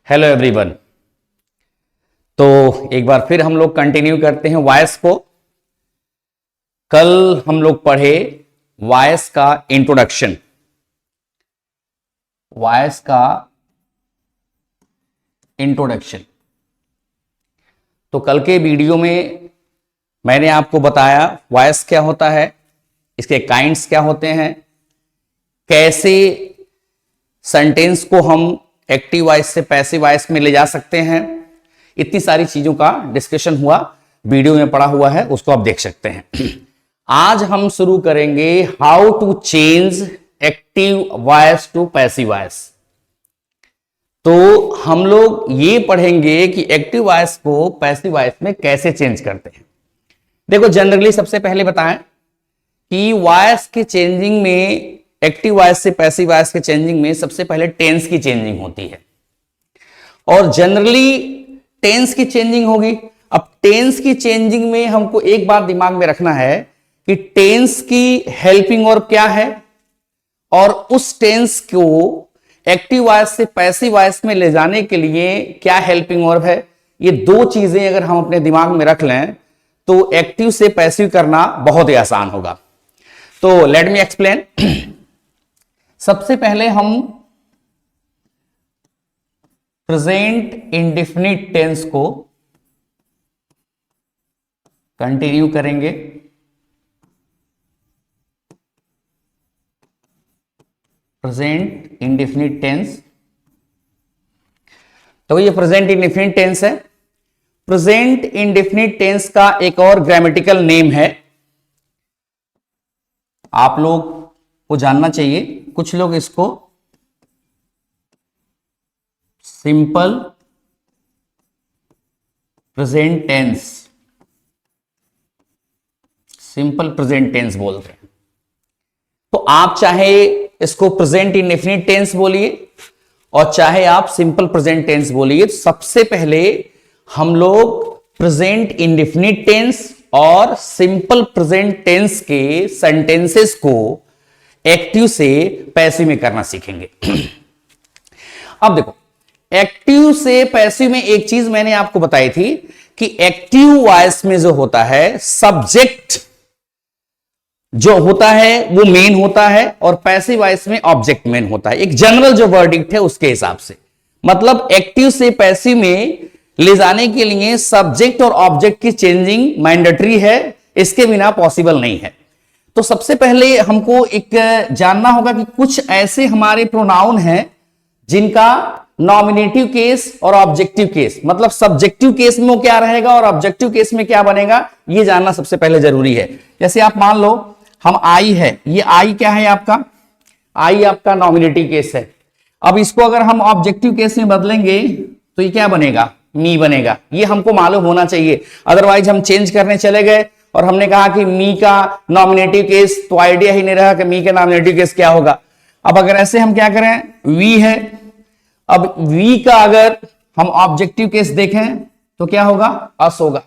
Hello everyone. तो एक बार फिर हम लोग कंटिन्यू करते हैं वॉइस को। कल हम लोग पढ़े वॉइस का इंट्रोडक्शन, वॉइस का इंट्रोडक्शन। तो कल के वीडियो में मैंने आपको बताया वॉइस क्या होता है, इसके काइंड्स क्या होते हैं, कैसे सेंटेंस को हम एक्टिव वॉइस से पैसिव वॉइस में ले जा सकते हैं। इतनी सारी चीजों का डिस्कशन हुआ, वीडियो में पड़ा हुआ है, उसको आप देख सकते हैं। आज हम शुरू करेंगे how to change active voice to passive voice. तो हम लोग ये पढ़ेंगे कि एक्टिव वॉइस को पैसिव वॉइस में कैसे चेंज करते हैं। देखो, जनरली सबसे पहले बताएं कि वॉइस के चेंजिंग में, एक्टिव वॉइस से पैसिव वॉइस के चेंजिंग में सबसे पहले टेंस की चेंजिंग होती है, और जनरली टेंस की चेंजिंग होगी। अब टेंस की चेंजिंग में हमको एक बात दिमाग में रखना है कि टेंस की हेल्पिंग वर्ब क्या है, और उस टेंस को एक्टिव वॉइस से पैसिव वॉइस में ले जाने के लिए क्या हेल्पिंग वर्ब है। ये दो चीजें अगर हम अपने दिमाग में रख लें तो एक्टिव से पैसिव करना बहुत ही आसान होगा। तो लेट मी एक्सप्लेन। सबसे पहले हम प्रेजेंट इंडेफिनिट टेंस को कंटिन्यू करेंगे। प्रेजेंट इंडेफिनिट टेंस, तो ये प्रेजेंट इंडेफिनिट टेंस है। प्रेजेंट इंडेफिनिट टेंस का एक और ग्रामेटिकल नेम है, आप लोग को जानना चाहिए। कुछ लोग इसको simple present tense, simple present tense बोलते हैं। तो आप चाहे इसको प्रेजेंट इंडेफिनिट टेंस बोलिए और चाहे आप सिंपल प्रेजेंट टेंस बोलिए। सबसे पहले हम लोग प्रेजेंट इंडेफिनिट टेंस और सिंपल प्रेजेंट टेंस के सेंटेंसेस को एक्टिव से पैसिव में करना सीखेंगे। अब देखो, एक्टिव से पैसिव में एक चीज मैंने आपको बताई थी कि एक्टिव वॉइस में जो होता है, सब्जेक्ट जो होता है वो मेन होता है, और पैसिव वॉइस में ऑब्जेक्ट मेन होता है। एक जनरल जो वर्डिक्ट है उसके हिसाब से, मतलब एक्टिव से पैसिव में ले जाने के लिए सब्जेक्ट और ऑब्जेक्ट की चेंजिंग मैंडेटरी है, इसके बिना पॉसिबल नहीं है। तो सबसे पहले हमको एक जानना होगा कि कुछ ऐसे हमारे प्रोनाउन हैं जिनका नॉमिनेटिव केस और ऑब्जेक्टिव केस, मतलब सब्जेक्टिव केस में वो क्या रहेगा और ऑब्जेक्टिव केस में क्या बनेगा, ये जानना सबसे पहले जरूरी है। जैसे आप मान लो हम आई है, ये आई क्या है आपका, आई आपका नॉमिनेटिव केस है। अब इसको अगर हम ऑब्जेक्टिव केस में बदलेंगे तो ये क्या बनेगा, मी बनेगा। ये हमको मालूम होना चाहिए, अदरवाइज हम चेंज करने चले गए और हमने कहा कि मी का नॉमिनेटिव केस, तो आइडिया ही नहीं रहा कि मी का नॉमिनेटिव केस क्या होगा। अब अगर ऐसे हम क्या करें, वी है, अब वी का अगर हम ऑब्जेक्टिव केस देखें तो क्या होगा, अस होगा।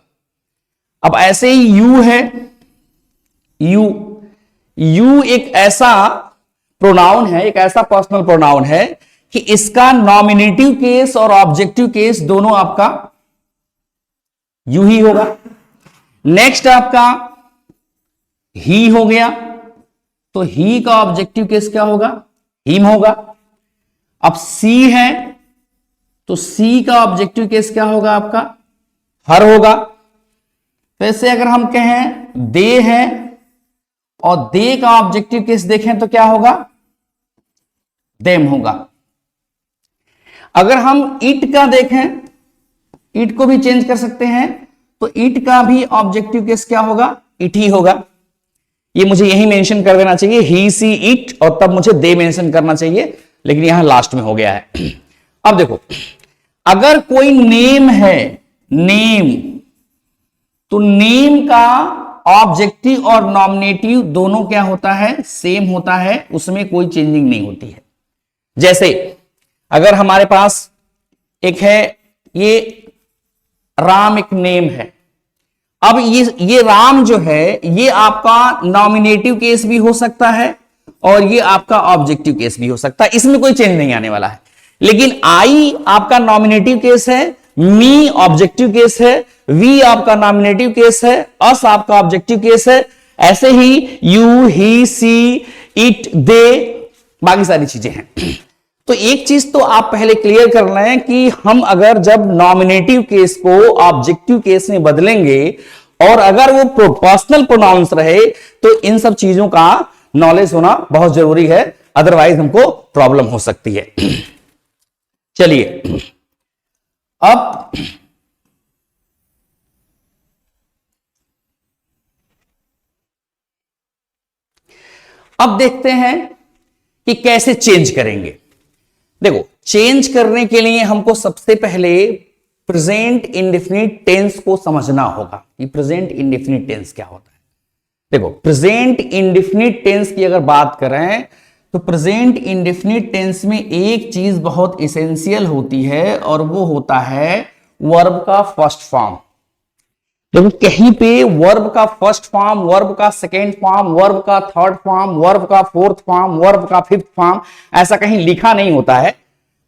अब ऐसे ही यू है, यू एक ऐसा प्रोनाउन है, एक ऐसा पर्सनल प्रोनाउन है कि इसका नॉमिनेटिव केस और ऑब्जेक्टिव केस दोनों आपका यू ही होगा। नेक्स्ट आपका ही हो गया, तो ही का ऑब्जेक्टिव केस क्या होगा, हिम होगा। अब सी है, तो सी का ऑब्जेक्टिव केस क्या होगा आपका, हर होगा। वैसे अगर हम कहें दे है और दे का ऑब्जेक्टिव केस देखें तो क्या होगा, देम होगा। अगर हम इट का देखें, इट को भी चेंज कर सकते हैं, तो इट का भी ऑब्जेक्टिव केस क्या होगा, इट ही होगा। ये मुझे यही मेंशन कर देना चाहिए, ही सी इट, और तब मुझे दे मेंशन करना चाहिए, लेकिन यहां लास्ट में हो गया है। अब देखो, अगर कोई नेम है, नेम, तो नेम का ऑब्जेक्टिव और नॉमिनेटिव दोनों क्या होता है, सेम होता है, उसमें कोई चेंजिंग नहीं होती है। जैसे अगर हमारे पास एक है, ये राम एक नेम है। अब ये राम जो है ये आपका नॉमिनेटिव केस भी हो सकता है और ये आपका ऑब्जेक्टिव केस भी हो सकता है, इसमें कोई चेंज नहीं आने वाला है। लेकिन आई आपका नॉमिनेटिव केस है, मी ऑब्जेक्टिव केस है, वी आपका नॉमिनेटिव केस है, अस आपका ऑब्जेक्टिव केस है, ऐसे ही यू, ही, सी, इट, दे, बाकी सारी चीजें हैं। तो एक चीज तो आप पहले क्लियर कर लें कि हम अगर जब नॉमिनेटिव केस को ऑब्जेक्टिव केस में बदलेंगे और अगर वो पर्सनल प्रोनाउंस रहे तो इन सब चीजों का नॉलेज होना बहुत जरूरी है, अदरवाइज हमको प्रॉब्लम हो सकती है। चलिए अब देखते हैं कि कैसे चेंज करेंगे। देखो, चेंज करने के लिए हमको सबसे पहले प्रेजेंट इंडेफिनिट टेंस को समझना होगा कि प्रेजेंट इंडेफिनिट टेंस क्या होता है। देखो, प्रेजेंट इंडेफिनिट टेंस की अगर बात करें तो प्रेजेंट इंडेफिनिट टेंस में एक चीज बहुत इसेंशियल होती है और वो होता है वर्ब का फर्स्ट फॉर्म। देखो, कहीं पे वर्ब का फर्स्ट फॉर्म, वर्ब का सेकेंड फॉर्म, वर्ब का थर्ड फॉर्म, वर्ब का फोर्थ फॉर्म, वर्ब का फिफ्थ फॉर्म ऐसा कहीं लिखा नहीं होता है।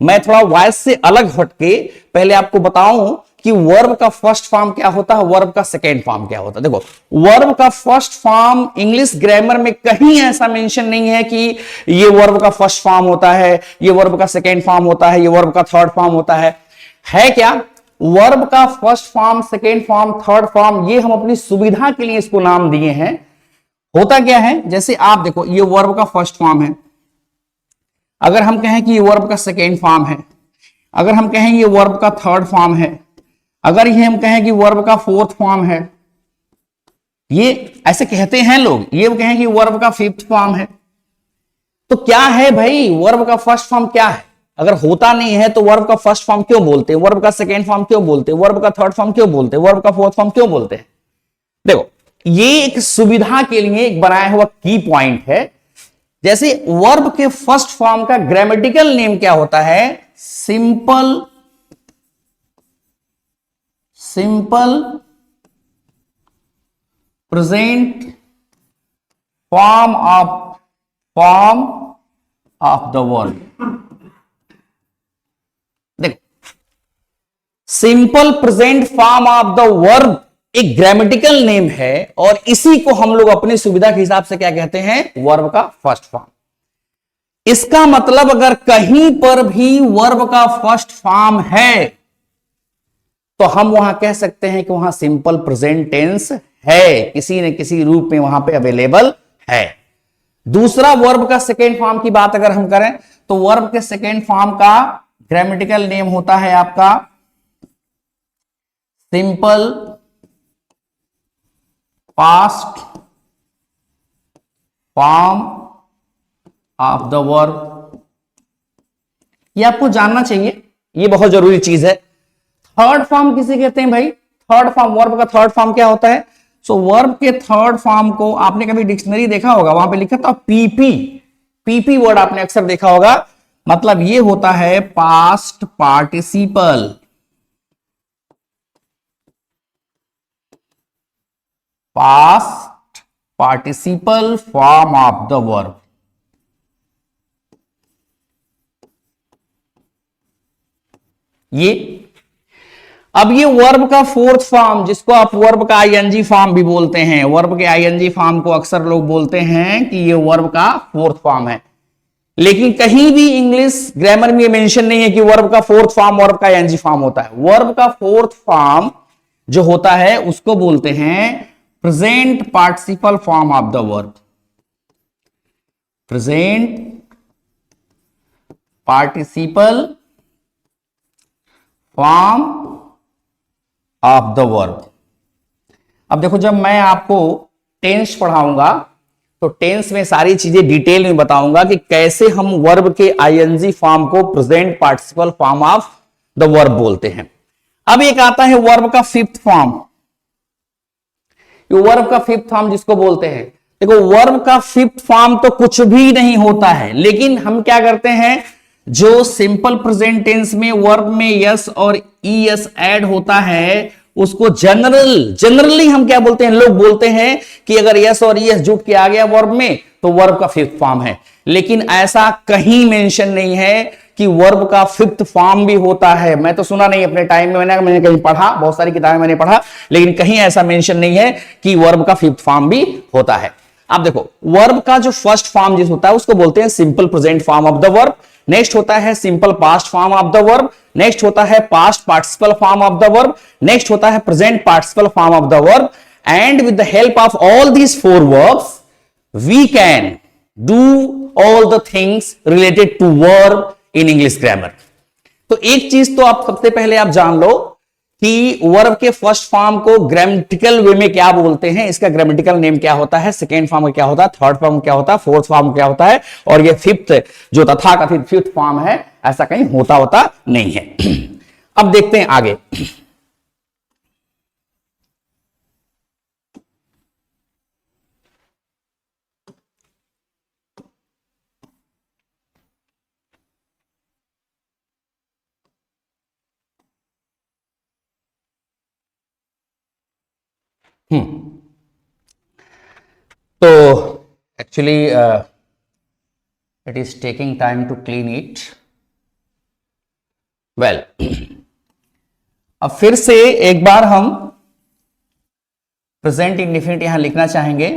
मैं थोड़ा वॉइस से अलग हटके पहले आपको बताऊं कि वर्ब का फर्स्ट फॉर्म क्या होता है, वर्ब का सेकेंड फॉर्म क्या होता है। देखो, वर्ब का फर्स्ट फॉर्म इंग्लिश ग्रामर में कहीं ऐसा मेंशन नहीं है कि ये वर्ब का फर्स्ट फॉर्म होता है, ये वर्ब का सेकेंड फॉर्म होता है, ये वर्ब का थर्ड फॉर्म होता है क्या? वर्ब का first form, second form, third form, ये हम अपनी सुविधा के लिए इसको नाम दिए हैं। होता क्या है, जैसे आप देखो, ये वर्ब का फर्स्ट फॉर्म है, अगर हम कहें कि ये वर्ब का सेकेंड फॉर्म है, अगर हम कहें ये वर्ब का थर्ड फॉर्म है, अगर ये हम कहें कि वर्ब का फोर्थ फॉर्म है, ये ऐसे कहते हैं लोग, ये कहें कि वर्ब का फिफ्थ फॉर्म है, तो क्या है भाई, वर्ब का फर्स्ट फॉर्म क्या है? अगर होता नहीं है तो वर्ब का फर्स्ट फॉर्म क्यों बोलते हैं, वर्ब का सेकेंड फॉर्म क्यों बोलते हैं, वर्ब का थर्ड फॉर्म क्यों बोलते हैं, वर्ब का फोर्थ फॉर्म क्यों बोलते हैं? देखो, ये एक सुविधा के लिए एक बनाया हुआ की पॉइंट है। जैसे वर्ब के फर्स्ट फॉर्म का ग्रामेटिकल नेम क्या होता है? Simple present form of the verb. देखो, simple present form of the verb एक ग्रामेटिकल नेम है और इसी को हम लोग अपनी सुविधा के हिसाब से क्या कहते हैं? वर्ब का फर्स्ट फॉर्म। इसका मतलब अगर कहीं पर भी वर्ब का फर्स्ट फॉर्म है तो हम वहां कह सकते हैं कि वहां सिंपल प्रेजेंट टेंस है, किसी न किसी रूप में वहां पे अवेलेबल है। दूसरा, वर्ब का सेकेंड फॉर्म की बात अगर हम करें तो वर्ब के सेकेंड फॉर्म का ग्रामेटिकल नेम होता है आपका simple past form of the verb. ये आपको जानना चाहिए, ये बहुत जरूरी चीज है। थर्ड फॉर्म किसे कहते हैं भाई? थर्ड फॉर्म, वर्ब का थर्ड फॉर्म क्या होता है? सो वर्ब के थर्ड फॉर्म को आपने कभी डिक्शनरी देखा होगा, वहां पे लिखा था पीपी वर्ड आपने अक्सर देखा होगा। मतलब ये होता है past participle. Past participle form of the verb. अब ये वर्ब का फोर्थ फॉर्म, जिसको आप वर्ब का आईएनजी फॉर्म भी बोलते हैं, वर्ब के आईएनजी फॉर्म को अक्सर लोग बोलते हैं कि ये वर्ब का फोर्थ फॉर्म है, लेकिन कहीं भी इंग्लिश ग्रामर में मेंशन नहीं है कि वर्ब का फोर्थ फॉर्म वर्ब का आईएनजी फॉर्म होता है। वर्ब का फोर्थ फॉर्म जो होता है उसको बोलते हैं present participle form of the verb. Present participle form of the verb. अब देखो, जब मैं आपको टेंस पढ़ाऊंगा तो टेंस में सारी चीजें डिटेल में बताऊंगा कि कैसे हम वर्ब के आईएनजी फॉर्म को present participle form of the verb बोलते हैं। अब एक आता है वर्ब का फिफ्थ फॉर्म। ये वर्ब का फिफ्थ फॉर्म जिसको बोलते हैं, देखो वर्ब का फिफ्थ फॉर्म तो कुछ भी नहीं होता है, लेकिन हम क्या करते हैं, जो सिंपल प्रेजेंट टेंस में वर्ब में यस और ईएस ऐड होता है उसको जनरली हम क्या बोलते हैं, लोग बोलते हैं कि अगर यस और ईएस जुट के आ गया वर्ब में तो वर्ब का फिफ्थ फॉर्म है। लेकिन ऐसा कहीं मेंशन नहीं है कि वर्ब का फिफ्थ फॉर्म भी होता है। मैं तो सुना नहीं अपने टाइम में, मैंने कहीं पढ़ा, बहुत सारी किताबें मैंने पढ़ा, लेकिन कहीं ऐसा मेंशन नहीं है कि वर्ब का फिफ्थ फॉर्म भी होता है। अब देखो, वर्ब का जो फर्स्ट फॉर्म जिस होता है उसको बोलते हैं simple present form of the verb. Next होता है simple past form of the verb. Next होता है past participle form of the verb. Next होता है present participle form of the verb. And with the help of all these four verbs we can do all the things related to verb in English grammar. तो एक चीज तो आप सबसे पहले आप जान लो कि वर्ब के फर्स्ट फॉर्म को ग्रामेटिकल वे में क्या बोलते हैं, इसका ग्रामेटिकल नेम क्या होता है, सेकेंड फॉर्म क्या होता है, थर्ड फॉर्म क्या होता है, फोर्थ फॉर्म क्या होता है, और ये फिफ्थ जो तथाकथित फिफ्थ फॉर्म है, ऐसा कहीं होता नहीं है। अब देखते हैं आगे। तो actually it is taking time to clean it well. अब फिर से एक बार हम प्रेजेंट इंडेफिनिट यहां लिखना चाहेंगे।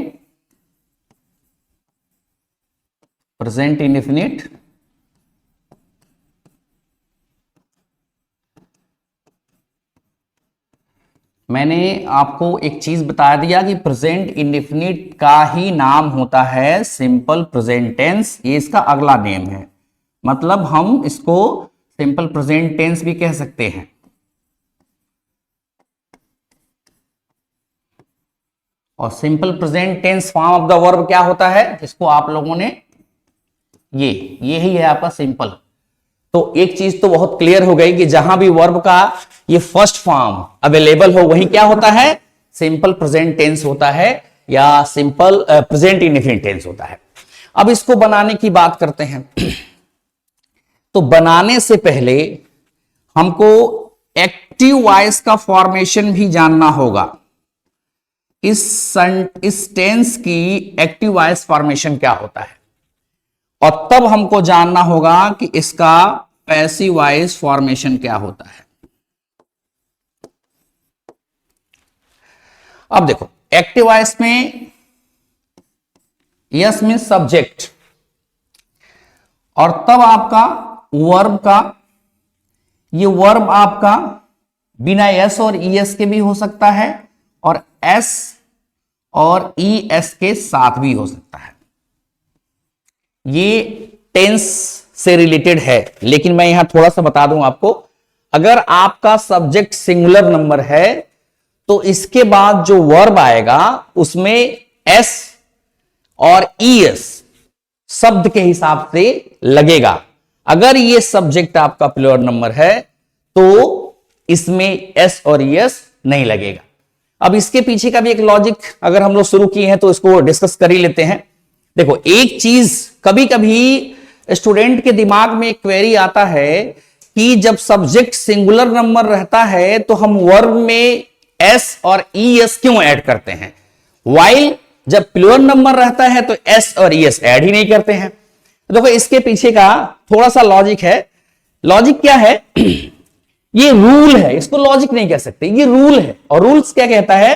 प्रेजेंट इंडेफिनिट मैंने आपको एक चीज बता दिया कि प्रेजेंट इंडेफिनिट का ही नाम होता है सिंपल प्रेजेंट टेंस। ये इसका अगला नेम है, मतलब हम इसको सिंपल प्रेजेंट टेंस भी कह सकते हैं। और simple present tense form of the verb क्या होता है, जिसको आप लोगों ने ये ही है आपका सिंपल। तो एक चीज तो बहुत क्लियर हो गई कि जहां भी वर्ब का ये फर्स्ट फॉर्म अवेलेबल हो वहीं क्या होता है, सिंपल प्रेजेंट टेंस होता है या सिंपल प्रेजेंट इंडेफिनिट टेंस होता है। अब इसको बनाने की बात करते हैं। तो बनाने से पहले हमको एक्टिव वॉइस का फॉर्मेशन भी जानना होगा। इस टेंस की एक्टिव वॉइस फॉर्मेशन क्या होता है, और तब हमको जानना होगा कि इसका पैसिव वॉइस फॉर्मेशन क्या होता है। अब देखो, एक्टिव वॉइस में यस मीन्स सब्जेक्ट, और तब आपका वर्ब का ये वर्ब आपका बिना एस और ईएस के भी हो सकता है, और एस और ईएस के साथ भी हो सकता है। ये टेंस से रिलेटेड है, लेकिन मैं यहां थोड़ा सा बता दूं आपको, अगर आपका सब्जेक्ट सिंगुलर नंबर है तो इसके बाद जो वर्ब आएगा उसमें एस और ईएस शब्द के हिसाब से लगेगा। अगर ये सब्जेक्ट आपका प्लूरल नंबर है तो इसमें एस और ईएस नहीं लगेगा। अब इसके पीछे का भी एक लॉजिक अगर हम लोग शुरू किए हैं तो इसको डिस्कस कर ही लेते हैं। देखो, एक चीज कभी कभी स्टूडेंट के दिमाग में एक क्वेरी आता है कि जब सब्जेक्ट सिंगुलर नंबर रहता है तो हम वर्ब में एस और ईएस क्यों ऐड करते हैं, वाइल जब प्लूरल नंबर रहता है तो एस और ईएस ऐड ही नहीं करते हैं। देखो, इसके पीछे का थोड़ा सा लॉजिक है। लॉजिक क्या है? ये रूल है, इसको लॉजिक नहीं कह सकते, ये रूल है। और रूल्स क्या कहता है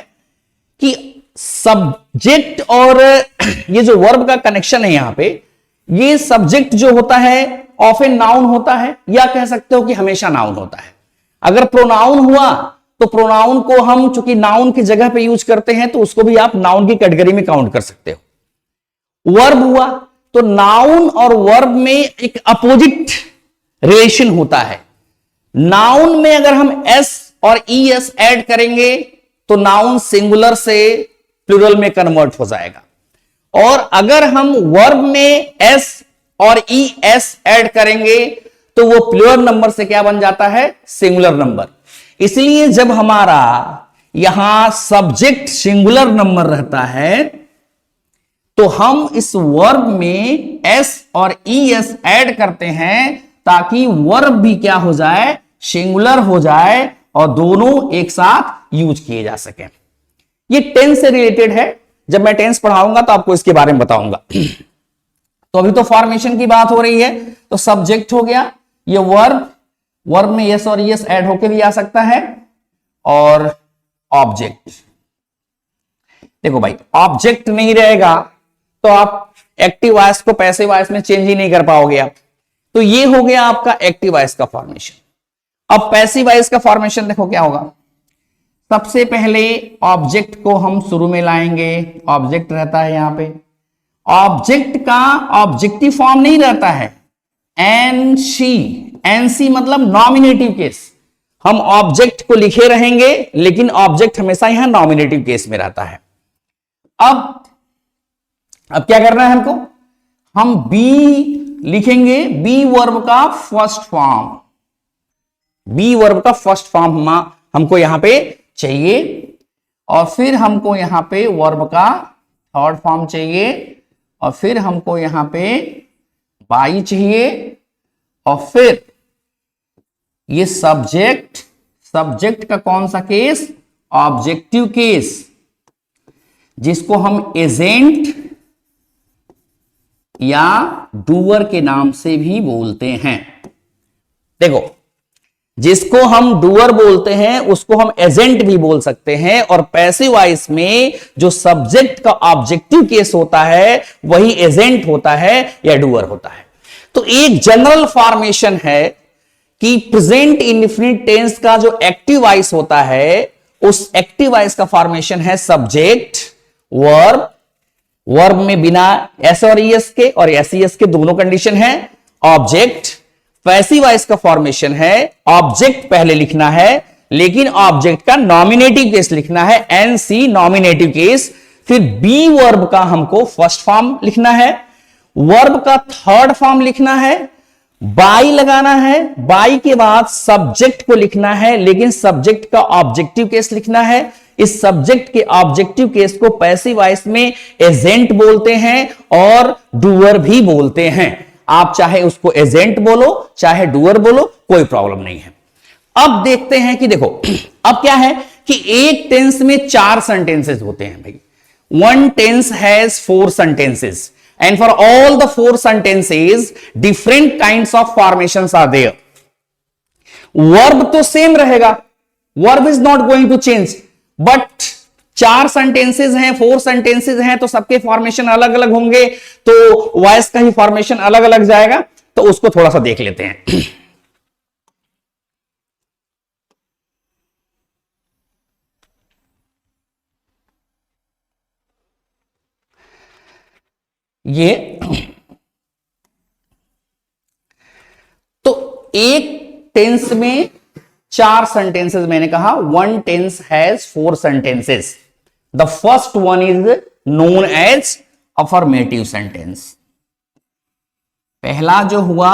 कि सब्जेक्ट और ये जो वर्ब का कनेक्शन है यहां पे, ये सब्जेक्ट जो होता है ऑफन नाउन होता है, या कह सकते हो कि हमेशा नाउन होता है। अगर प्रोनाउन हुआ तो प्रोनाउन को हम चूंकि नाउन की जगह पे यूज करते हैं तो उसको भी आप नाउन की कैटेगरी में काउंट कर सकते हो। वर्ब हुआ तो नाउन और वर्ब में एक अपोजिट रिलेशन होता है। नाउन में अगर हम एस और ईएस ऐड करेंगे तो नाउन सिंगुलर से प्लूरल में कन्वर्ट हो जाएगा, और अगर हम वर्ब में एस और ईएस ऐड करेंगे तो वो प्लूरल नंबर से क्या बन जाता है, सिंगुलर नंबर। इसलिए जब हमारा यहां सब्जेक्ट सिंगुलर नंबर रहता है तो हम इस वर्ब में एस और ईएस ऐड करते हैं ताकि वर्ब भी क्या हो जाए, सिंगुलर हो जाए और दोनों एक साथ यूज किए जा सके। ये टेंस से रिलेटेड है, जब मैं टेंस पढ़ाऊंगा तो आपको इसके बारे में बताऊंगा। तो अभी तो फॉर्मेशन की बात हो रही है, तो सब्जेक्ट हो गया, ये वर्ब, वर्ब में यस और यस ऐड होके भी आ सकता है, और ऑब्जेक्ट। देखो भाई, ऑब्जेक्ट नहीं रहेगा तो आप एक्टिव वॉइस को पैसिव वॉइस में चेंज ही नहीं कर पाओगे आप। तो ये हो गया आपका एक्टिव वॉइस का फॉर्मेशन। अब पैसिव वॉइस का फॉर्मेशन देखो क्या होगा। सबसे पहले ऑब्जेक्ट को हम शुरू में लाएंगे, ऑब्जेक्ट रहता है यहां पे। ऑब्जेक्ट का ऑब्जेक्टिव फॉर्म नहीं रहता है, एनसी। एनसी मतलब नॉमिनेटिव केस। हम ऑब्जेक्ट को लिखे रहेंगे लेकिन ऑब्जेक्ट हमेशा यहां नॉमिनेटिव केस में रहता है। अब क्या करना है हमको, हम बी लिखेंगे, बी वर्ब का फर्स्ट फॉर्म। बी वर्ब का फर्स्ट फॉर्म हमको यहां पे चाहिए, और फिर हमको यहां पे वर्ब का थर्ड फॉर्म चाहिए, और फिर हमको यहां पे बाई चाहिए, और फिर ये सब्जेक्ट, सब्जेक्ट का कौन सा केस, ऑब्जेक्टिव केस, जिसको हम एजेंट या डूअर के नाम से भी बोलते हैं। देखो, जिसको हम डूअर बोलते हैं उसको हम एजेंट भी बोल सकते हैं, और पैसिव वॉइस में जो सब्जेक्ट का ऑब्जेक्टिव केस होता है वही एजेंट होता है या डूअर होता है। तो एक जनरल फॉर्मेशन है कि प्रेजेंट इंडेफिनिट टेंस का जो एक्टिव वॉइस होता है, उस एक्टिव वॉइस का फॉर्मेशन है सब्जेक्ट, वर्ब, वर्ब में बिना एस और ईएस के और एस ईएस के दोनों कंडीशन है, ऑब्जेक्ट। पैसिव वॉइस का फॉर्मेशन है ऑब्जेक्ट पहले लिखना है, लेकिन ऑब्जेक्ट का नॉमिनेटिव केस लिखना है, एनसी नॉमिनेटिव केस। फिर बी वर्ब का हमको फर्स्ट फॉर्म लिखना है, वर्ब का थर्ड फॉर्म लिखना है, बाई लगाना है, बाई के बाद सब्जेक्ट को लिखना है, लेकिन सब्जेक्ट का ऑब्जेक्टिव केस लिखना है। इस सब्जेक्ट के ऑब्जेक्टिव केस को पैसिव वॉइस में एजेंट बोलते हैं और डूअर भी बोलते हैं। आप चाहे उसको एजेंट बोलो चाहे डूअर बोलो, कोई प्रॉब्लम नहीं है। अब देखते हैं कि देखो, अब क्या है कि एक टेंस में 4 सेंटेंसेस होते हैं भाई। One tense has 4 sentences, and for all the 4 sentences different kinds of formations are there. Verb तो सेम रहेगा, verb is not going to change, but 4 sentences हैं, 4 सेंटेंसेज हैं, तो सबके फॉर्मेशन अलग अलग होंगे, तो वॉइस का ही फॉर्मेशन अलग अलग जाएगा। तो उसको थोड़ा सा देख लेते हैं। ये तो एक टेंस में 4 सेंटेंसेस, मैंने कहा one tense has 4 sentences. The first one is known as affirmative sentence. पहला जो हुआ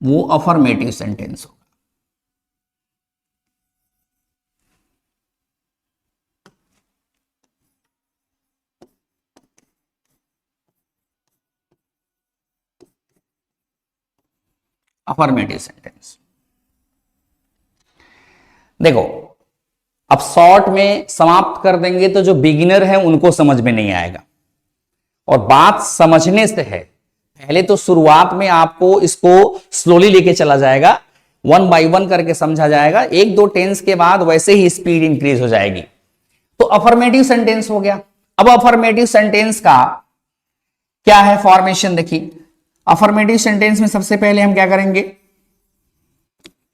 वो अफर्मेटिव सेंटेंस होगा। Affirmative sentence. देखो, अब शॉर्ट में समाप्त कर देंगे तो जो बिगिनर है उनको समझ में नहीं आएगा, और बात समझने से है। पहले तो शुरुआत में आपको इसको स्लोली लेके चला जाएगा, 1 बाय 1 करके समझा जाएगा, 1-2 टेंस के बाद वैसे ही स्पीड इंक्रीज हो जाएगी। तो अफर्मेटिव सेंटेंस हो गया। अब अफर्मेटिव सेंटेंस का क्या है फॉर्मेशन, देखिए। अफर्मेटिव सेंटेंस में सबसे पहले हम क्या करेंगे,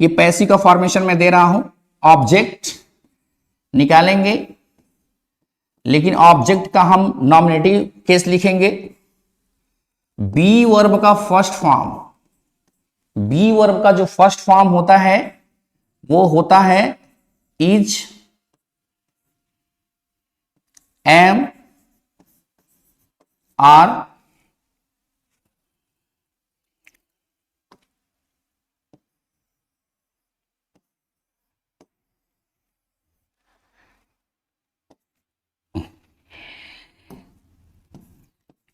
ये पैसिव का फॉर्मेशन मैं दे रहा हूं, ऑब्जेक्ट निकालेंगे, लेकिन ऑब्जेक्ट का हम नॉमिनेटिव केस लिखेंगे। बी वर्ब का फर्स्ट फॉर्म, बी वर्ब का जो फर्स्ट फॉर्म होता है वो होता है is, am, are,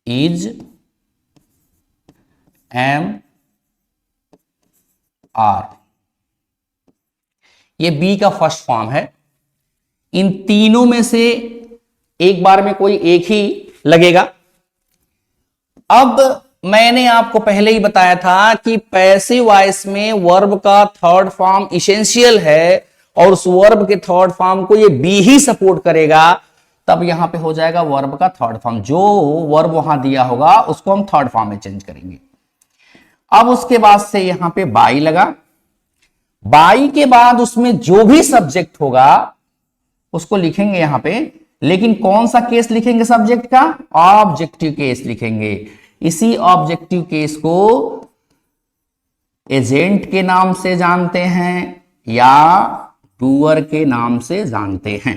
is, am, are, ये बी का फर्स्ट फॉर्म है। इन तीनों में से एक बार में कोई एक ही लगेगा। अब मैंने आपको पहले ही बताया था कि पैसिव वॉइस में वर्ब का थर्ड फॉर्म इसेंशियल है और उस वर्ब के थर्ड फॉर्म को ये बी ही सपोर्ट करेगा, तब यहां पे हो जाएगा वर्ब का थर्ड फॉर्म। जो वर्ब वहां दिया होगा उसको हम थर्ड फॉर्म में चेंज करेंगे। अब उसके बाद से यहां पे बाई लगा, बाई के बाद उसमें जो भी सब्जेक्ट होगा उसको लिखेंगे यहां पे, लेकिन कौन सा केस लिखेंगे सब्जेक्ट का? ऑब्जेक्टिव केस लिखेंगे। इसी ऑब्जेक्टिव केस को एजेंट के नाम से जानते हैं या डूअर के नाम से जानते हैं।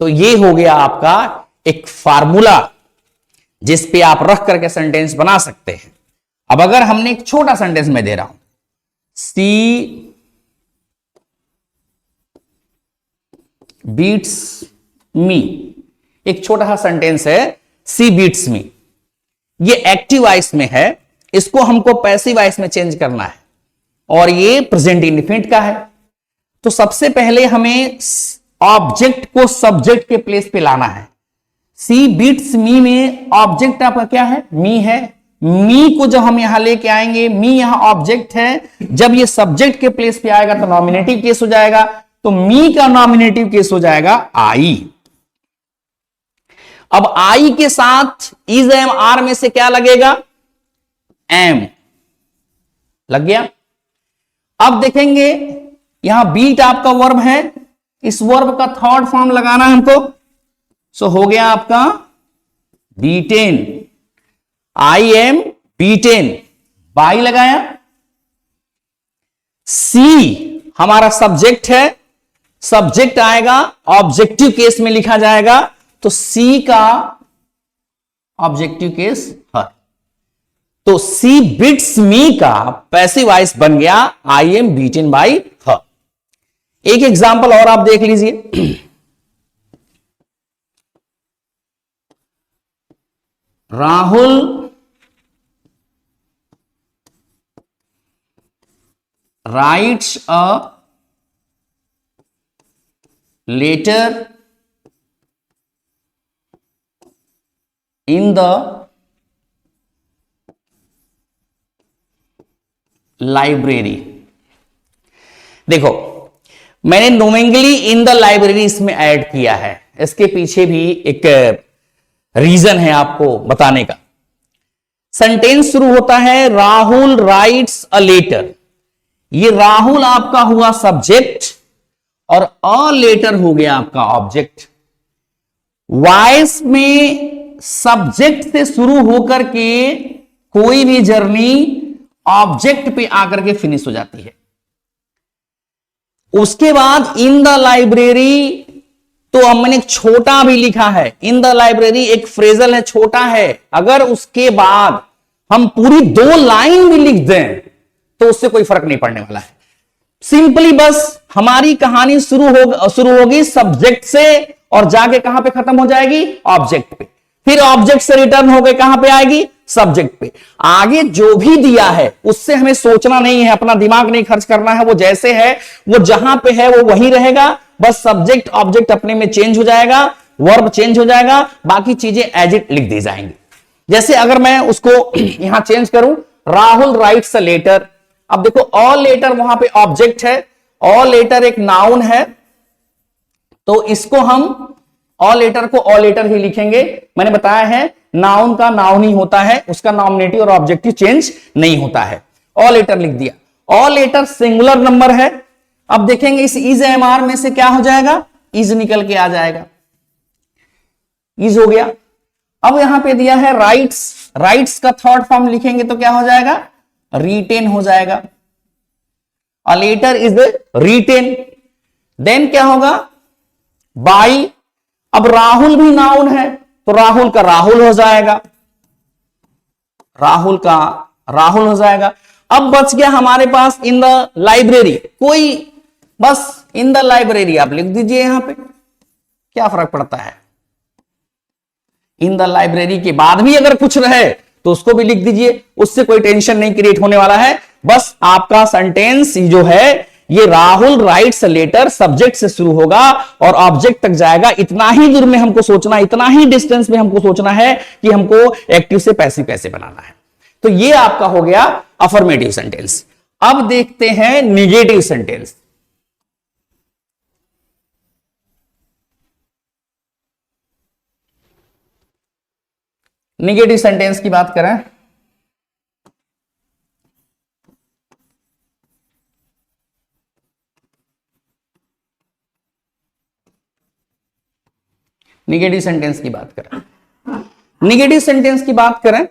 तो ये हो गया आपका एक फार्मूला जिस पे आप रख करके सेंटेंस बना सकते हैं। अब अगर हमने एक छोटा सेंटेंस में दे रहा हूं, सी बीट्स मी, एक छोटा सा सेंटेंस है, सी बीट्स मी, ये एक्टिव वॉइस में है, इसको हमको पैसिव वॉइस में चेंज करना है और ये प्रेजेंट इंडेफिनिट का है। तो सबसे पहले हमें ऑब्जेक्ट को सब्जेक्ट के प्लेस पे लाना है। सी बीट्स मी में ऑब्जेक्ट आपका क्या है? मी है। मी को जब हम यहां लेके आएंगे, मी यहां ऑब्जेक्ट है, जब ये सब्जेक्ट के प्लेस पे आएगा तो नॉमिनेटिव केस हो जाएगा। तो मी का नॉमिनेटिव केस हो जाएगा आई। अब आई के साथ इज एम आर में से क्या लगेगा? एम लग गया। अब देखेंगे यहां बीट आपका वर्ब है, इस वर्ब का थर्ड फॉर्म लगाना है हमको। सो हो गया आपका beaten, I am beaten, by लगाया। सी हमारा सब्जेक्ट है, सब्जेक्ट आएगा ऑब्जेक्टिव केस में लिखा जाएगा, तो सी का ऑब्जेक्टिव केस हर। तो सी बिट्स मी का पैसिव वॉइस बन गया I am beaten by her. एक एग्जांपल और आप देख लीजिए, Rahul writes a letter in the library. देखो मैंने नोमिंगली इन द लाइब्रेरी इसमें ऐड किया है, इसके पीछे भी एक रीजन है आपको बताने का। सेंटेंस शुरू होता है राहुल राइट्स अ लेटर, ये राहुल आपका हुआ सब्जेक्ट और अ लेटर हो गया आपका ऑब्जेक्ट। वॉइस में सब्जेक्ट से शुरू होकर के कोई भी जर्नी ऑब्जेक्ट पे आकर के फिनिश हो जाती है। उसके बाद इन द लाइब्रेरी, तो हमने एक छोटा भी लिखा है, इन द लाइब्रेरी एक फ्रेजल है, छोटा है। अगर उसके बाद हम पूरी 2 लाइन भी लिख दें तो उससे कोई फर्क नहीं पड़ने वाला है। सिंपली बस हमारी कहानी शुरू होगी सब्जेक्ट से और जाके कहां पे खत्म हो जाएगी? ऑब्जेक्ट पे। फिर ऑब्जेक्ट से रिटर्न होकर कहां पे आएगी? सब्जेक्ट पे। आगे जो भी दिया है उससे हमें सोचना नहीं है, अपना दिमाग नहीं खर्च करना है, वो जैसे है वो जहां पे है वो वही रहेगा। बस सब्जेक्ट ऑब्जेक्ट अपने में चेंज हो जाएगा, वर्ब चेंज हो जाएगा, बाकी चीजें एज इट लिख दी जाएंगी। जैसे अगर मैं उसको यहां चेंज करूं, राहुल राइट्स अ लेटर, अब देखो ऑल लेटर वहां पे ऑब्जेक्ट है, ऑल लेटर एक नाउन है, तो इसको हम ऑल लेटर को ऑल लेटर ही लिखेंगे। मैंने बताया है नाउन का नाउन ही होता है, उसका नॉमिनेटिव और ऑब्जेक्टिव चेंज नहीं होता है। ऑल लेटर लिख दिया। ऑल लेटर सिंगुलर नंबर है। अब देखेंगे इस इज एम आर में से क्या हो जाएगा? इज निकल के आ जाएगा, इज हो गया। अब यहां पे दिया है राइट्स, राइट्स का थर्ड फॉर्म लिखेंगे तो क्या हो जाएगा? रिटेन हो जाएगा। A letter is written. Then क्या होगा? बाई। अब राहुल भी नाउन है तो राहुल का राहुल हो जाएगा, राहुल का राहुल हो जाएगा। अब बच गया हमारे पास इन द लाइब्रेरी, कोई बस इन द लाइब्रेरी आप लिख दीजिए यहां पे, क्या फर्क पड़ता है? इन द लाइब्रेरी के बाद भी अगर कुछ रहे तो उसको भी लिख दीजिए, उससे कोई टेंशन नहीं क्रिएट होने वाला है। बस आपका सेंटेंस जो है ये राहुल राइट्स लेटर सब्जेक्ट से शुरू होगा और ऑब्जेक्ट तक जाएगा। इतना ही दूर में हमको सोचना, इतना ही डिस्टेंस में हमको सोचना है कि हमको एक्टिव से पैसिव कैसे बनाना है। तो ये आपका हो गया अफर्मेटिव सेंटेंस। अब देखते हैं निगेटिव सेंटेंस। निगेटिव सेंटेंस की बात करें निगेटिव सेंटेंस की बात करें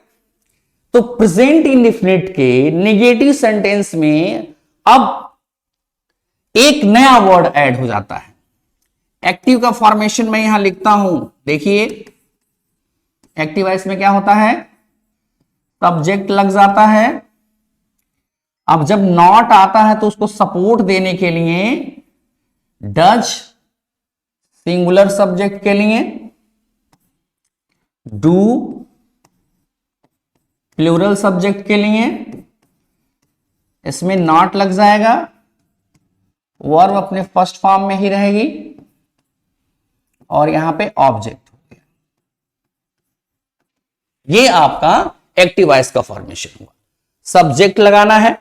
तो प्रेजेंट इंडेफिनिट के निगेटिव सेंटेंस में अब एक नया वर्ड ऐड हो जाता है। एक्टिव का फॉर्मेशन मैं यहां लिखता हूं, देखिए एक्टिव वॉइस में क्या होता है, सब्जेक्ट लग जाता है। अब जब नॉट आता है तो उसको सपोर्ट देने के लिए डज सिंगुलर सब्जेक्ट के लिए, डू प्लूरल सब्जेक्ट के लिए, इसमें नॉट लग जाएगा, वर्ब अपने फर्स्ट फॉर्म में ही रहेगी और यहां पे ऑब्जेक्ट हो गया। ये आपका एक्टिव वॉइस का फॉर्मेशन हुआ। सब्जेक्ट लगाना है,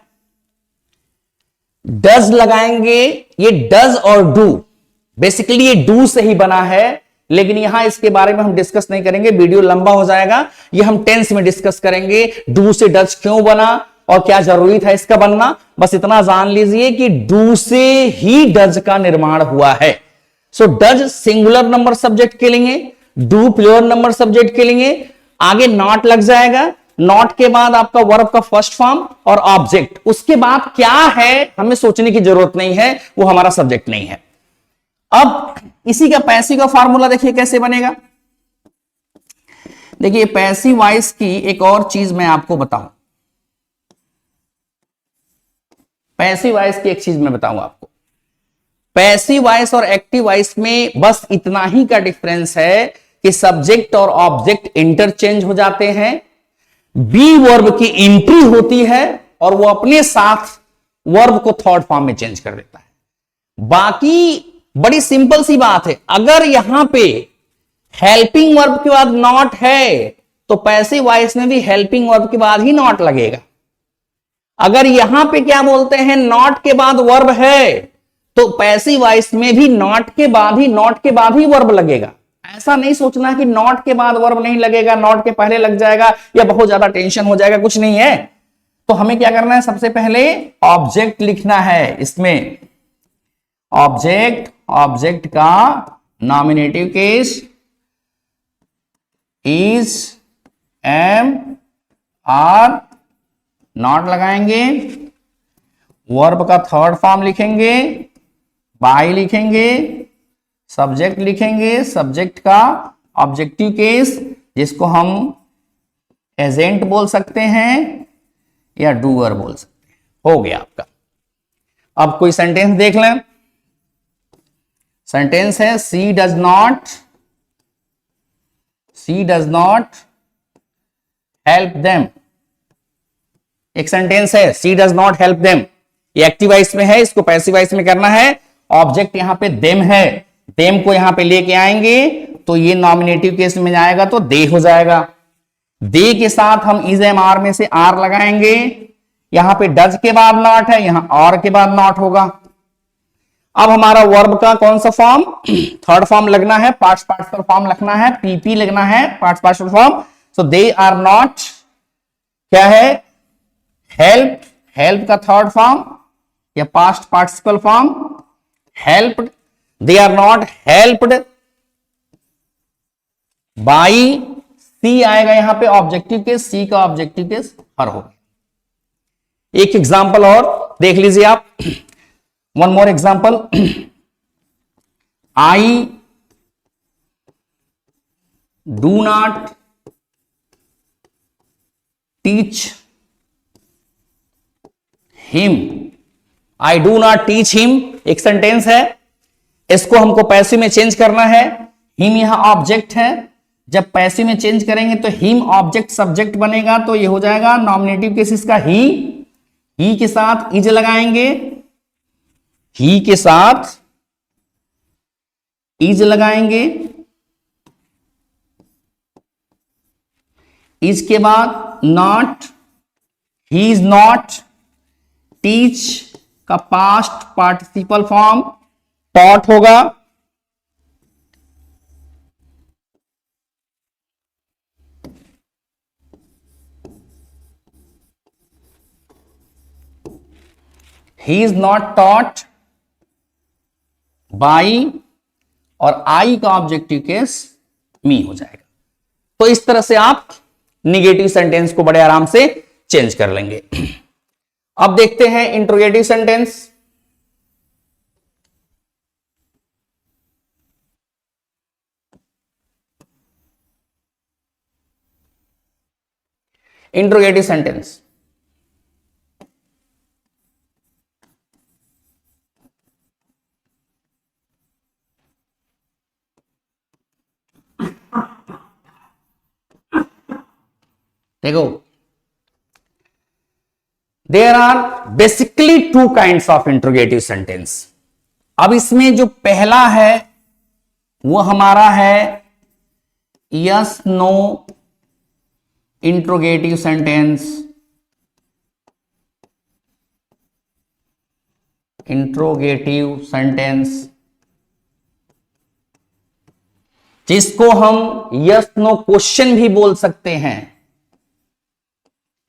डज लगाएंगे। ये डज और डू बेसिकली ये डू से ही बना है, लेकिन यहां इसके बारे में हम डिस्कस नहीं करेंगे, वीडियो लंबा हो जाएगा। ये हम टेंस में डिस्कस करेंगे, डू से डज क्यों बना और क्या जरूरी था इसका बनना। बस इतना जान लीजिए कि डू से ही डज का निर्माण हुआ है। So does singular number subject के लिए, डू प्लूरल नंबर सब्जेक्ट के लिए, आगे नॉट लग जाएगा। नॉट के बाद आपका वर्ब का फर्स्ट फॉर्म और ऑब्जेक्ट। उसके बाद क्या है हमें सोचने की जरूरत नहीं है, वो हमारा सब्जेक्ट नहीं है। अब इसी का पैसिव का फॉर्मूला देखिए कैसे बनेगा। देखिए पैसिव वॉइस की एक और चीज मैं आपको बताऊं, पैसिव वॉइस की एक चीज मैं बताऊं आपको। पैसिव वॉइस और एक्टिव वॉइस में बस इतना ही का डिफरेंस है कि सब्जेक्ट और ऑब्जेक्ट इंटरचेंज हो जाते हैं, बी वर्ब की एंट्री होती है और वो अपने साथ वर्ब को थर्ड फॉर्म में चेंज कर देता है। बाकी बड़ी सिंपल सी बात है, अगर यहां पे हेल्पिंग वर्ब के बाद नॉट है तो पैसिव वॉइस में भी हेल्पिंग वर्ब के बाद ही नॉट लगेगा। अगर यहां पे क्या बोलते हैं नॉट के बाद वर्ब है तो पैसिव वॉइस में भी नॉट के बाद ही वर्ब लगेगा। ऐसा नहीं सोचना कि नॉट के बाद वर्ब नहीं लगेगा, नॉट के पहले लग जाएगा या बहुत ज्यादा टेंशन हो जाएगा, कुछ नहीं है। तो हमें क्या करना है, सबसे पहले ऑब्जेक्ट लिखना है इसमें। ऑब्जेक्ट का nominative case is, am, are, not लगाएंगे। वर्ब का थर्ड फॉर्म लिखेंगे, बाय लिखेंगे, सब्जेक्ट लिखेंगे, सब्जेक्ट का ऑब्जेक्टिव केस जिसको हम एजेंट बोल सकते हैं या डूअर बोल सकते हैं। हो गया आपका। अब कोई सेंटेंस देख लें। सेंटेंस है सी डज नॉट हेल्प देम। एक सेंटेंस है सी डज नॉट हेल्प देम, ये एक्टिव वॉइस में है, इसको पैसिव वॉइस में करना है। ऑब्जेक्ट यहां पे देम है, देम को यहां पे लेके आएंगे तो ये नॉमिनेटिव केस में जाएगा तो दे हो जाएगा। दे के साथ हम इज एम आर में से आर लगाएंगे। यहां पे डज के बाद नॉट है, यहां और के बाद नॉट होगा। अब हमारा वर्ब का कौन सा फॉर्म, थर्ड फॉर्म लगना है, पास्ट पार्टिसिपल फॉर्म लिखना है, पीपी लगना है, past participle form. So they are not क्या है, हेल्प, हेल्प का थर्ड फॉर्म या past participle form, helped. They are not helped by, she आएगा यहां पे ऑब्जेक्टिव केस, सी का ऑब्जेक्टिव केस हर हो। एक एग्जांपल और देख लीजिए आप, one more example. I do not teach him, I do not teach him एक सेंटेंस है, इसको हमको पैसिव में चेंज करना है। हिम यहां ऑब्जेक्ट है, जब पैसिव में चेंज करेंगे तो हिम ऑब्जेक्ट सब्जेक्ट बनेगा, तो ये हो जाएगा नॉमिनेटिव केस इसका ही के साथ इज लगाएंगे, ही के साथ इज लगाएंगे, इज के बाद not, he is not, teach का पास्ट पार्टिसिपल फॉर्म टॉट होगा, he is not taught by, और आई का ऑब्जेक्टिव केस मी हो जाएगा। तो इस तरह से आप निगेटिव सेंटेंस को बड़े आराम से चेंज कर लेंगे। अब देखते हैं इंट्रोगेटिव सेंटेंस। इंट्रोगेटिव सेंटेंस देखो, there are basically two kinds of interrogative sentence. अब इसमें जो पहला है वो हमारा है yes no interrogative sentence. Interrogative sentence जिसको हम यस नो क्वेश्चन भी बोल सकते हैं।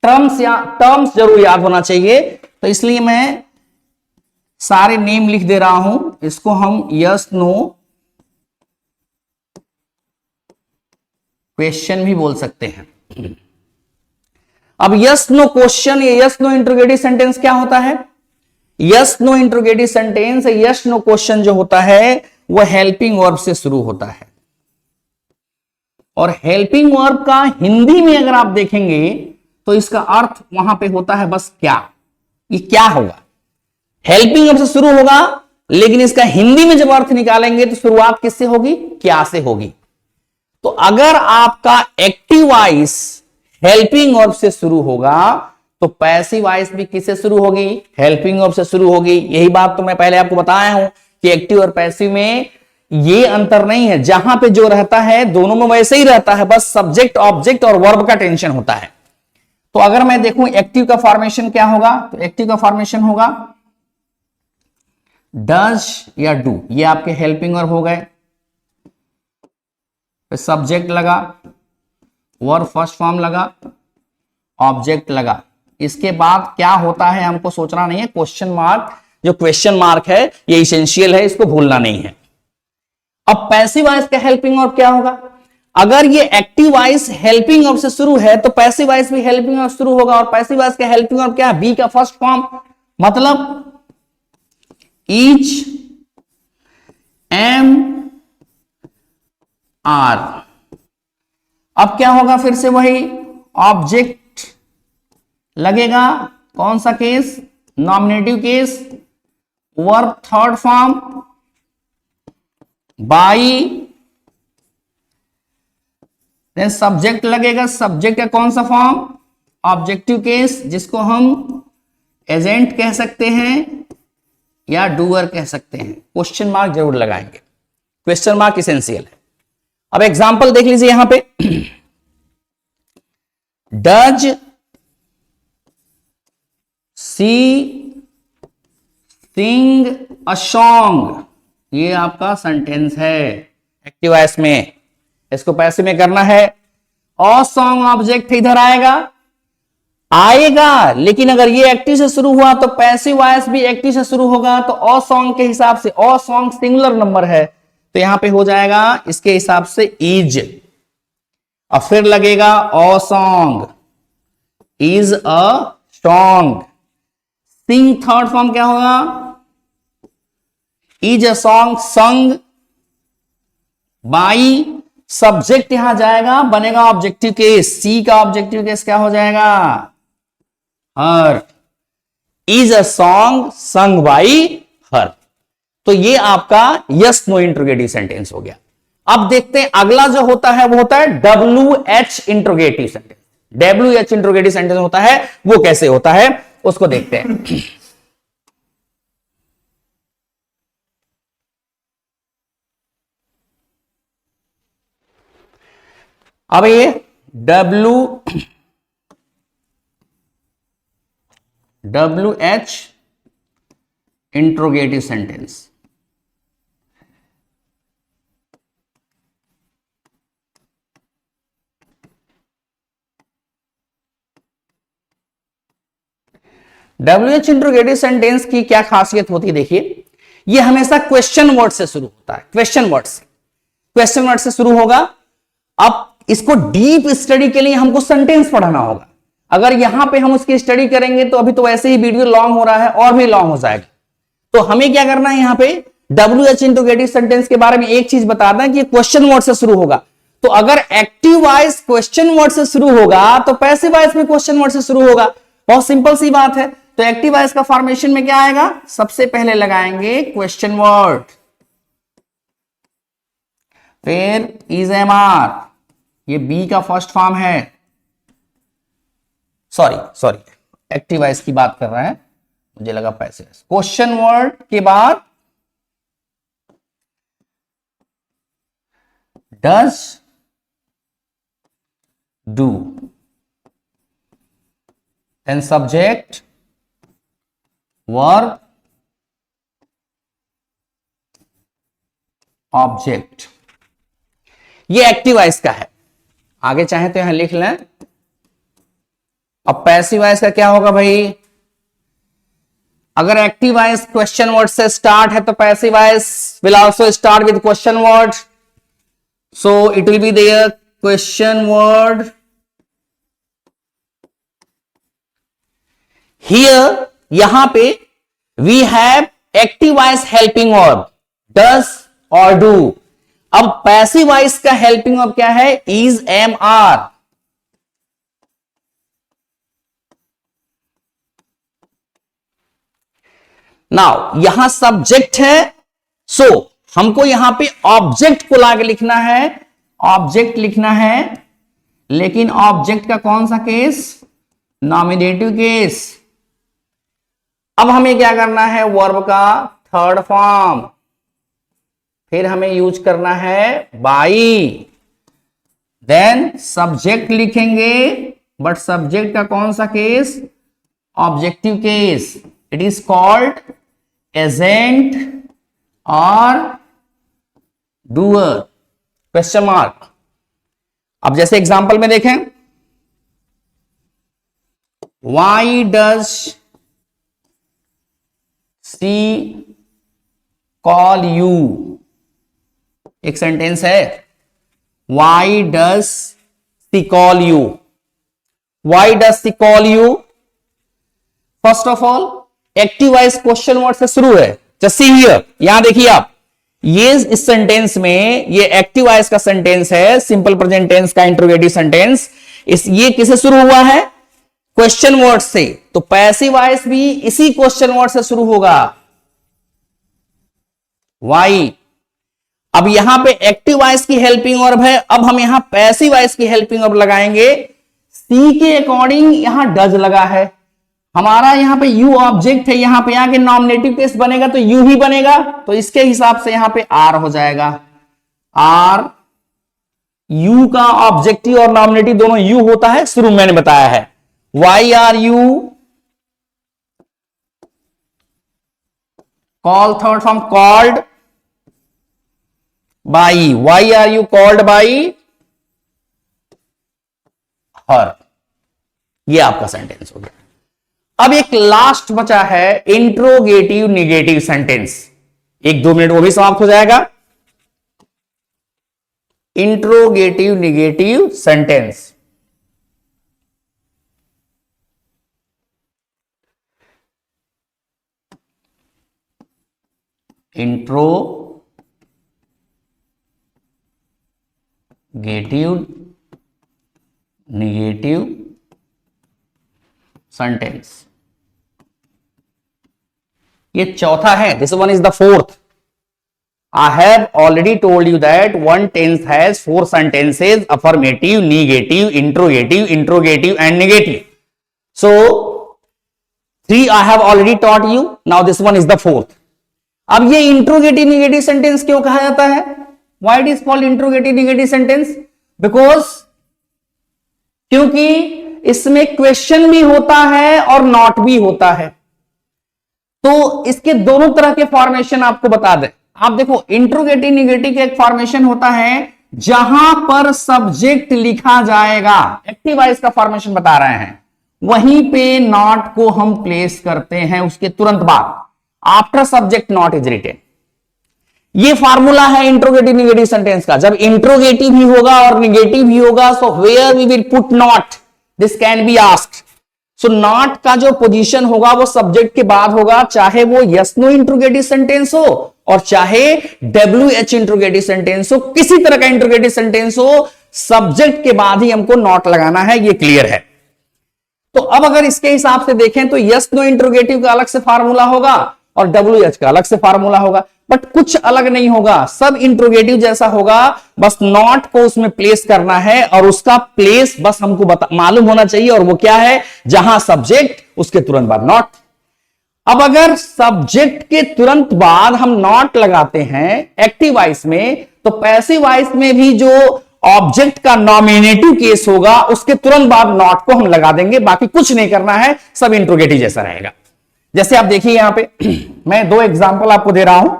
टर्म्स जरूर याद होना चाहिए, तो इसलिए मैं सारे नेम लिख दे रहा हूं। इसको हम यस नो क्वेश्चन भी बोल सकते हैं। अब यस नो क्वेश्चन या यस नो इंट्रोगेटिव सेंटेंस क्या होता है? Yes no interrogative sentence, yes no question जो होता है वह हेल्पिंग वर्ब से शुरू होता है। और हेल्पिंग वर्ब का हिंदी में अगर आप देखेंगे तो इसका अर्थ वहां पे होता है बस क्या। ये क्या होगा? हेल्पिंग वर्ब से शुरू होगा, लेकिन इसका हिंदी में जब अर्थ निकालेंगे तो शुरुआत किससे होगी? क्या से होगी। तो अगर आपका एक्टिव वॉइस हेल्पिंग वर्ब से शुरू होगा तो पैसिव वॉइस भी किससे शुरू होगी? हेल्पिंग वर्ब से शुरू होगी। यही बात तो मैं पहले आपको बताया हूं कि एक्टिव और पैसिव में ये अंतर नहीं है। जहां पे जो रहता है दोनों में वैसे ही रहता है, बस सब्जेक्ट ऑब्जेक्ट और वर्ब का टेंशन होता है। तो अगर मैं देखूं एक्टिव का फॉर्मेशन क्या होगा, तो एक्टिव का फॉर्मेशन होगा डज या डू। ये आपके हेल्पिंग वर्ब हो गए, सब्जेक्ट लगा, वर्ब फर्स्ट फॉर्म लगा, ऑब्जेक्ट लगा। इसके बाद क्या होता है हमको सोचना नहीं है। क्वेश्चन मार्क, जो क्वेश्चन मार्क है ये इसेंशियल है, इसको भूलना नहीं है। अब पैसिव वॉइस का हेल्पिंग वर्ब क्या होगा? अगर ये एक्टिव वॉइस हेल्पिंग वर्ब से शुरू है तो पैसिव वॉइस भी हेल्पिंग वर्ब शुरू होगा। और पैसिव वॉइस का हेल्पिंग वर्ब क्या है? बी का फर्स्ट फॉर्म, मतलब ईच, एम, आर। अब क्या होगा? फिर से वही ऑब्जेक्ट लगेगा। कौन सा case? Nominative case. Verb third form by, then subject लगेगा। सब्जेक्ट का कौन सा फॉर्म? ऑब्जेक्टिव केस, जिसको हम एजेंट कह सकते हैं या डूअर कह सकते हैं। क्वेश्चन मार्क जरूर लगाएंगे, क्वेश्चन मार्क इसेंशियल है। अब एग्जांपल देख लीजिए यहां पे। Does she Singh a song, ये आपका सेंटेंस है एक्टिव वॉइस में। इसको पैसिव में करना है। अ सॉन्ग ऑब्जेक्ट इधर आएगा, लेकिन अगर ये एक्टिव से शुरू हुआ तो पैसिव वॉइस भी एक्टिव से शुरू होगा। तो अ सॉन्ग के हिसाब से, अ सॉन्ग सिंगुलर नंबर है तो यहां पे हो जाएगा इसके हिसाब से इज। और फिर लगेगा a song, is a song. Sing third form क्या होगा? Is a song sung by. Subject यहां जाएगा, बनेगा ऑब्जेक्टिव केस। सी का ऑब्जेक्टिव केस क्या हो जाएगा? Her. Is a song sung by her. तो ये आपका यस नो इंट्रोगेटिव सेंटेंस हो गया। अब देखते हैं अगला जो होता है वो होता है WH interrogative sentence. WH interrogative sentence होता है, वो कैसे होता है उसको देखते हैं। अब ये WH interrogative sentence, WH interrogative sentence की क्या खासियत होती है? देखिए, ये हमेशा क्वेश्चन वर्ड से शुरू होता है, क्वेश्चन वर्ड से शुरू होगा। अब इसको डीप स्टडी के लिए हमको सेंटेंस पढ़ना होगा। अगर यहां पे हम उसकी स्टडी करेंगे तो अभी तो वैसे ही वीडियो लॉन्ग हो रहा है और भी लॉन्ग हो जाएगा। तो हमें क्या करना है, यहां पे WH इंट्रोगेटिव सेंटेंस के बारे में एक चीज बताना है कि क्वेश्चन वर्ड से शुरू होगा। तो अगर एक्टिव वॉइस क्वेश्चन वर्ड से शुरू होगा तो पैसिव वॉइस में क्वेश्चन वर्ड से शुरू होगा। बहुत सिंपल सी बात है। तो एक्टिव वॉइस का फॉर्मेशन में क्या आएगा, सबसे पहले लगाएंगे क्वेश्चन वर्ड, फिर इज एम आर, ये बी का फर्स्ट फॉर्म है, सॉरी एक्टिव वॉइस की बात कर रहा है, मुझे लगा पैसिव। क्वेश्चन वर्ड के बाद does, do, then subject, verb, object. ये एक्टिव वॉइस का है। आगे चाहे तो यहां लिख लें। अब पैसिव वॉइस का क्या होगा भाई? अगर एक्टिव वॉइस क्वेश्चन वर्ड से स्टार्ट है तो passive voice will also start with question word, so it will be there question word. Here, यहां पे we have active voice helping verb does और डू। अब पैसिव वॉइस का helping verb क्या है? Is, am, are. नाउ यहां subject है, so हमको यहां पे ऑब्जेक्ट को लाके लिखना है, ऑब्जेक्ट लिखना है। लेकिन ऑब्जेक्ट का कौन सा केस? Nominative case. अब हमें क्या करना है? वर्ब का थर्ड फॉर्म, फिर हमें यूज करना है बाई, देन सब्जेक्ट लिखेंगे, बट सब्जेक्ट का कौन सा case? Objective case. It is called agent और डूअर, क्वेश्चन मार्क। अब जैसे एग्जांपल में देखें, why does she call you, एक सेंटेंस है, why does she call you. Why does she call you, first of all active voice question word से शुरू है। जस्ट सी हियर, यहां देखिए आप, ये इस सेंटेंस में ये एक्टिव वॉइस का सेंटेंस है, सिंपल प्रेजेंट टेंस का इंट्रोगेटिव सेंटेंस। ये किसे शुरू हुआ है? क्वेश्चन वर्ड से। तो पैसिव वॉइस भी इसी क्वेश्चन वर्ड से शुरू होगा, वाई। अब यहां पे एक्टिव वॉइस की हेल्पिंग वर्ब है, अब हम यहां पैसिव वॉइस की हेल्पिंग वर्ब लगाएंगे। सी के अकॉर्डिंग यहां डज लगा है, हमारा यहां पे यू ऑब्जेक्ट है, यहां पे आके नॉमिनेटिव केस बनेगा तो यू ही बनेगा, तो इसके हिसाब से यहां पे आर हो जाएगा। आर, यू का ऑब्जेक्टिव और नॉमिनेटिव दोनों यू होता है, शुरू मैंने बताया है। Why are you, call third form called by, why are you called by her. ये आपका सेंटेंस हो गया। अब एक लास्ट बचा है इंट्रोगेटिव निगेटिव सेंटेंस, 1-2 मिनट वो भी समाप्त हो जाएगा। Interrogative negative sentence, interrogative negative sentence, ये चौथा है। This one is the fourth. I have already told you that one tense has 4 sentences: affirmative, negative, interrogative and negative. So 3 I have already taught you. Now this one is the fourth. अब ये interrogative negative sentence क्यों कहा जाता है? Why it is called interrogative negative sentence? Because क्योंकि इसमें question भी होता है और नॉट भी होता है। तो इसके दोनों तरह के फॉर्मेशन आपको बता दें। आप देखो, इंट्रोगेटिव निगेटिव का एक फॉर्मेशन होता है जहां पर सब्जेक्ट लिखा जाएगा, एक्टिव वॉइस का फॉर्मेशन बता रहे हैं, वहीं पे नॉट को हम प्लेस करते हैं उसके तुरंत बाद, after subject not is written. ये फार्मूला है इंट्रोगेटिव निगेटिव सेंटेंस का। जब इंट्रोगेटिव भी होगा और निगेटिव भी होगा, so where we will put not, this can be asked. So not का जो पोजीशन होगा वो सब्जेक्ट के बाद होगा, चाहे वो यस नो इंट्रोगेटिव सेंटेंस हो और चाहे WH इंट्रोगेटिव सेंटेंस हो, किसी तरह का इंट्रोगेटिव सेंटेंस हो, सब्जेक्ट के बाद ही हमको नॉट लगाना है, ये क्लियर है। तो अब अगर इसके हिसाब से देखें तो यस नो इंट्रोगेटिव का अलग से फार्मूला होगा और WH का अलग से फार्मूला होगा, बट कुछ अलग नहीं होगा, सब इंट्रोगेटिव जैसा होगा, बस नॉट को उसमें प्लेस करना है और उसका प्लेस बस हमको मालूम होना चाहिए, और वो क्या है, जहां सब्जेक्ट उसके तुरंत बाद नॉट। अब अगर सब्जेक्ट के तुरंत बाद हम नॉट लगाते हैं एक्टिव वॉइस में, तो पैसिव वॉइस में भी जो ऑब्जेक्ट का नॉमिनेटिव केस होगा उसके तुरंत बाद नॉट को हम लगा देंगे, बाकी कुछ नहीं करना है, सब इंट्रोगेटिव जैसा रहेगा। जैसे आप देखिए यहां पे मैं दो एग्जांपल आपको दे रहा हूं।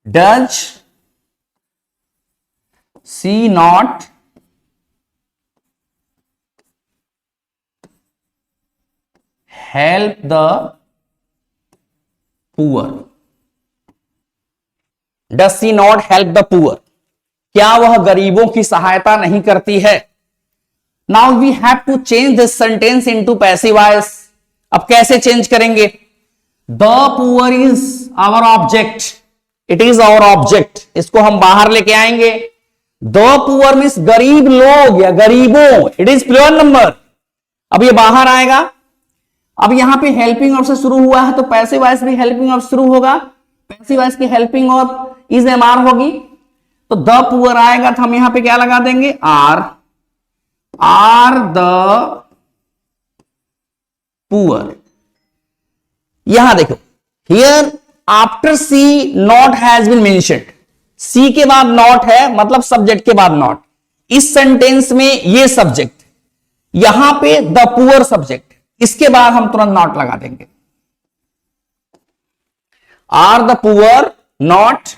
Does she not help the poor, does she not help the poor, क्या वह गरीबों की सहायता नहीं करती है। Now we have to change this sentence into passive voice. अब कैसे चेंज करेंगे, the poor is our object, it is our object, इसको हम बाहर लेके आएंगे। द पुअर मीन्स गरीब लोग या गरीबों, इट इज प्लूरल नंबर, अब ये बाहर आएगा। अब यहां पे हेल्पिंग ऑफ से शुरू हुआ है तो पैसिव वॉइस भी हेल्पिंग ऑफ शुरू होगा, पैसिव वॉइस की हेल्पिंग ऑफ इज एमआर होगी, तो द पुअर आएगा तो हम यहां पे क्या लगा देंगे, आर द पुअर। यहां देखो, here after she not has been mentioned, she के बाद नॉट है मतलब सब्जेक्ट के बाद नॉट, इस सेंटेंस में ये सब्जेक्ट, यहां पे द पुअर सब्जेक्ट, इसके बाद हम तुरंत नॉट लगा देंगे। Are the poor not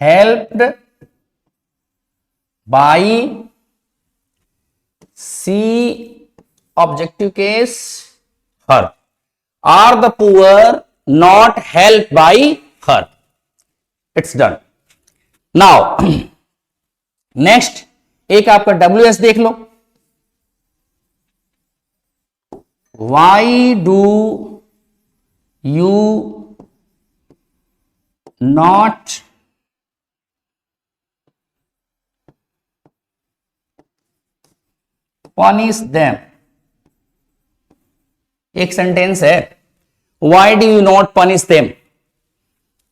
helped by she objective case her, are the poor not help by her, it's done. Now next एक आपका WS देख लो। Why do you not punish them, एक सेंटेंस है, why do you not punish them,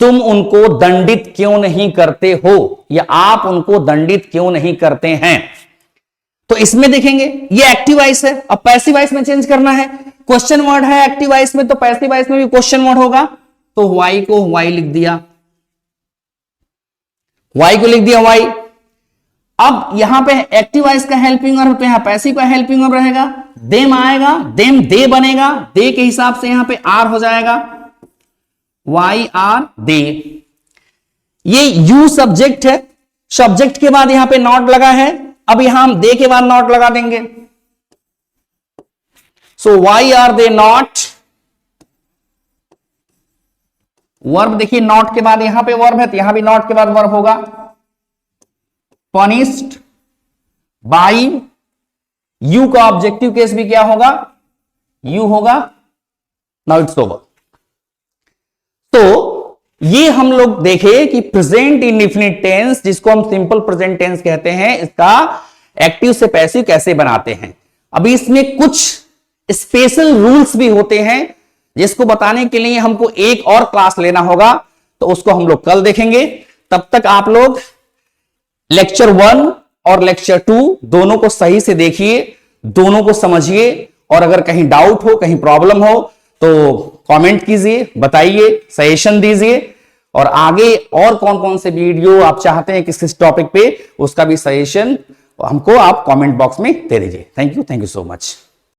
तुम उनको दंडित क्यों नहीं करते हो, या आप उनको दंडित क्यों नहीं करते हैं। तो इसमें देखेंगे ये एक्टिव वॉइस है, अब पैसिव वॉइस में चेंज करना है, क्वेश्चन वर्ड है एक्टिव वॉइस में, तो पैसिव वॉइस में भी क्वेश्चन वर्ड होगा, तो वाई को वाई लिख दिया, वाई को लिख दिया वाई। अब यहां पे एक्टिव वॉइस का हेल्पिंग वर्ब, तो यहां पैसिव का हेल्पिंग वर्ब रहेगा, देम आएगा, देम दे बनेगा, दे के हिसाब से यहां पे आर हो जाएगा, वाई आर दे। ये यू सब्जेक्ट है, सब्जेक्ट के बाद यहां पे नॉट लगा है, अब यहां हम दे के बाद नॉट लगा देंगे, so why are they not, verb देखिए नॉट के बाद यहां पे वर्ब है तो यहां भी नॉट के बाद वर्ब होगा, पनिश्ड बाई, यू का ऑब्जेक्टिव केस भी क्या होगा, यू होगा। Now it's over. तो ये हम लोग देखे कि प्रेजेंट इंडेफिनिट टेंस, जिसको हम सिंपल प्रेजेंट टेंस कहते हैं, इसका एक्टिव से पैसिव कैसे बनाते हैं। अभी इसमें कुछ स्पेशल रूल्स भी होते हैं जिसको बताने के लिए हमको एक और क्लास लेना होगा, तो उसको हम लोग कल देखेंगे। तब तक आप लोग लेक्चर 1 और लेक्चर 2 दोनों को सही से देखिए, दोनों को समझिए, और अगर कहीं डाउट हो, कहीं प्रॉब्लम हो तो कमेंट कीजिए, बताइए, सजेशन दीजिए, और आगे और कौन कौन से वीडियो आप चाहते हैं किस टॉपिक पे, उसका भी सजेशन हमको आप कमेंट बॉक्स में दे दीजिए। Thank you so much.